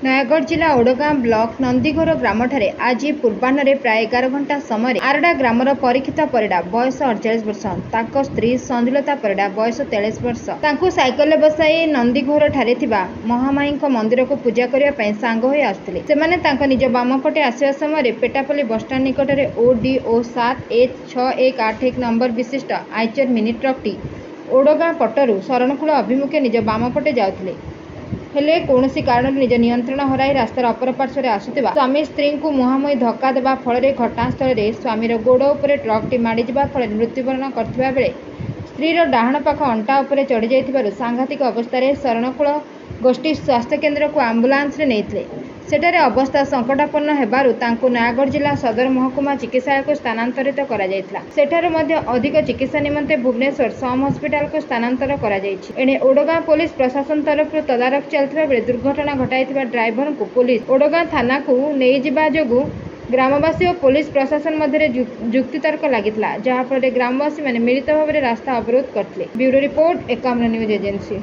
ନୟାଗଡ଼ ଜିଲ୍ଲା ଓଡ଼ଗାଁ ବ୍ଲକ ନନ୍ଦିଘୋର ଗ୍ରାମଠାରେ ଆଜି ପୂର୍ବାହ୍ନରେ ପ୍ରାୟ 11 ଘଣ୍ଟା ସମୟରେ ଆରଡ଼ା ଗ୍ରାମର ପରୀକ୍ଷିତ ପରିଡ଼ା ବୟସ 48 ବର୍ଷ, ତାଙ୍କ ସ୍ତ୍ରୀ ସଞ୍ଜୁଲତା ପରିଡ଼ା ବୟସ 43 ବର୍ଷ ତାଙ୍କୁ ସାଇକେଲରେ ବସାଇ ନନ୍ଦିଘୋରଠାରେ ଥିବା ମହାମାୟୀଙ୍କ ମନ୍ଦିରକୁ ପୂଜା କରିବା ପାଇଁ ସାଙ୍ଗ ହୋଇ ଆସୁଥିଲେ। ସେମାନେ ତାଙ୍କ ନିଜ ବାମପଟେ ଆସିବା ସମୟରେ ପେଟାପଲ୍ଲୀ ବସଷ୍ଟାଣ୍ଡ ନିକଟରେ ODO 7H6181 ନମ୍ବର ବିଶିଷ୍ଟ ଆଇଚର ମିନି ଟ୍ରକଟି ଓଡ଼ଗାଁ ପଟରୁ ଶରଣକୂଳ ଅଭିମୁଖେ ନିଜ ବାମପଟେ ଯାଉଥିଲେ। ହେଲେ କୌଣସି କାରଣରୁ ନିଜ ନିୟନ୍ତ୍ରଣ ହରାଇ ରାସ୍ତାର ଅପର ପାର୍ଶ୍ୱରେ ଆସୁଥିବା ସ୍ୱାମୀ ସ୍ତ୍ରୀଙ୍କୁ ମୁହାଁମୁହିଁ ଧକ୍କା ଦେବା ଫଳରେ ଘଟଣାସ୍ଥଳରେ ସ୍ୱାମୀର ଗୋଡ଼ ଉପରେ ଟ୍ରକଟି ମାଡ଼ିଯିବା ଫଳରେ ମୃତ୍ୟୁବରଣ କରିଥିବା ବେଳେ ସ୍ତ୍ରୀର ଡାହାଣ ପାଖ ଅଣ୍ଟା ଉପରେ ଚଢ଼ିଯାଇଥିବାରୁ ସାଂଘାତିକ ଅବସ୍ଥାରେ ଶରଣକୂଳ ଗୋଷ୍ଠୀ ସ୍ୱାସ୍ଥ୍ୟକେନ୍ଦ୍ରକୁ ଆମ୍ବୁଲାନ୍ସରେ ନେଇଥିଲେ। ସେଠାରେ ଅବସ୍ଥା ସଙ୍କଟାପନ୍ନ ହେବାରୁ ତାଙ୍କୁ ନୟାଗଡ଼ ଜିଲ୍ଲା ସଦର ମହକୁମା ଚିକିତ୍ସାଳୟକୁ ସ୍ଥାନାନ୍ତରିତ କରାଯାଇଥିଲା। ସେଠାରୁ ମଧ୍ୟ ଅଧିକ ଚିକିତ୍ସା ନିମନ୍ତେ ଭୁବନେଶ୍ୱର ସମ୍ ହସ୍ପିଟାଲକୁ ସ୍ଥାନାନ୍ତର କରାଯାଇଛି। ଏଣେ ଓଡ଼ଗାଁ ପୋଲିସ ପ୍ରଶାସନ ତରଫରୁ ତଦାରଖ ଚାଲିଥିବା ବେଳେ ଦୁର୍ଘଟଣା ଘଟାଇଥିବା ଡ୍ରାଇଭରଙ୍କୁ ପୋଲିସ ଓଡ଼ଗାଁ ଥାନାକୁ ନେଇଯିବା ଯୋଗୁଁ ଗ୍ରାମବାସୀ ଓ ପୋଲିସ ପ୍ରଶାସନ ମଧ୍ୟରେ ଯୁକ୍ତିତର୍କ ଲାଗିଥିଲା, ଯାହାଫଳରେ ଗ୍ରାମବାସୀମାନେ ମିଳିତ ଭାବରେ ରାସ୍ତା ଅବରୋଧ କରିଥିଲେ। Bureau report, Ekamra news agency.